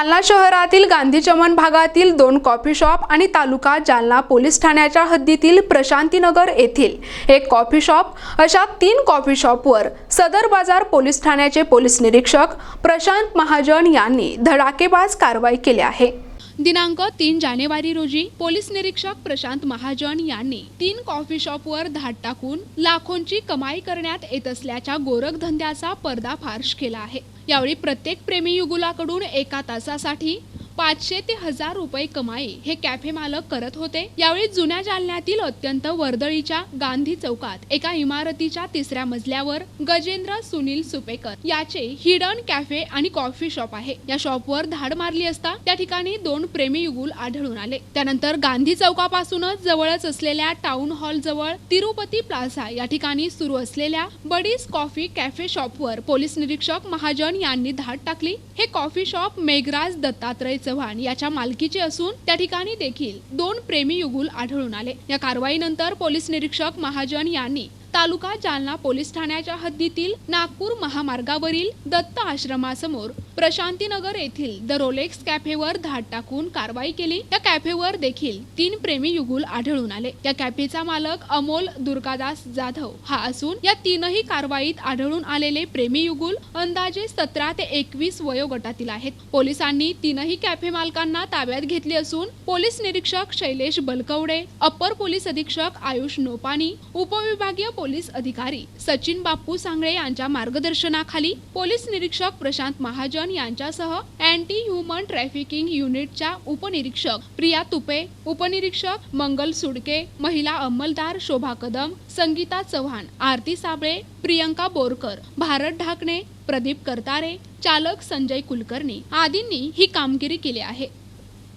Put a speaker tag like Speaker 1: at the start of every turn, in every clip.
Speaker 1: जालना शहरातील गांधी चमन भागातील 2 coffee shop आणि तालुका जालना पोलीस ठाण्याच्या हद्दीतील प्रशांतीनगर येथील एक कॉफी शॉप अशा 3 कॉफी शॉपवर सदर बाजार पोलीस ठाण्याचे पोलीस निरीक्षक प्रशांत महाजन यांनी धडाकेबाज कारवाई केली आहे। दिनांक 3 जानेवारी रोजी पोलीस निरीक्षक प्रशांत महाजन यांनी 3 कॉफी शॉपवर धाड टाकून लाखोंची कमाई करण्यात येत असल्याच्या गोरखधंद्याचा पर्दाफाश केला आहे। यावेळी प्रत्येक प्रेमी युगुलाकडून एका तासासाठी 500 ते 1000 रुपये कमाई हे कॅफे मालक करत होते। यावेळी जुन्या जालन्यातील अत्यंत वर्दळीच्या गांधी चौकात एका इमारतीच्या 3ऱ्या मजल्यावर गजेंद्र सुनील सुपेकर याचे हिडन कॅफे आणि कॉफी शॉप आहे। या शॉपवर धाड मारली असता त्या ठिकाणी 2 प्रेमी युगुल आढळून आले। त्यानंतर गांधी चौकापासूनच जवळच असलेल्या टाउन हॉल जवळ तिरुपती प्लाझा या ठिकाणी सुरू असलेल्या बडीज कॉफी कॅफे शॉपवर पोलीस निरीक्षक महाजन यांनी धाड टाकली। हे कॉफी शॉप मेघराज दत्तात्रय चव्हाण याच्या मालकीचे असून त्या ठिकाणी देखील 2 प्रेमी युगुल आढळून आले। या कारवाईनंतर पोलीस निरीक्षक महाजन यांनी तालुका जालना पोलीस ठाण्याच्या हद्दीतील नागपूर महामार्गावरील दत्त आश्रमासमोर प्रशांतीनगर येथील द रोलेक्स कॅफेवर धाड टाकून कारवाई केली। या कॅफेवर देखील 3 प्रेमी युगुल आढळून आले। या कॅफेचा मालक अमोल दुर्गादास जाधव हा असून या 3ही कारवाईत आढळून आलेले प्रेमी युगुल अंदाजे 17 ते 21 वयोगटातील आहेत। पोलिसांनी 3ही कॅफे मालकांना ताब्यात घेतले असून पोलीस निरीक्षक शैलेश बलकवडे, अप्पर पोलीस अधीक्षक आयुष नोपानी, उपविभागीय पोलीस अधिकारी सचिन बापू सांगळे यांच्या मार्गदर्शनाखाली पोलीस निरीक्षक प्रशांत महाजन यांच्यासह अँटी ह्युमन ट्रॅफिकिंग युनिटच्या उपनिरीक्षक प्रिया तुपे, उपनिरीक्षक मंगल सुडके, महिला अंमलदार शोभा कदम, संगीता चव्हाण, आरती साबळे, प्रियंका बोरकर, भारत ढाकणे, प्रदीप करतारे, चालक संजय कुलकर्णी आदींनी ही कामगिरी केली आहे।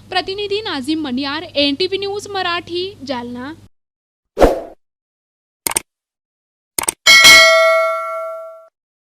Speaker 1: प्रतिनिधी नाझीम मनियार, NTV न्यूज मराठी, जालना।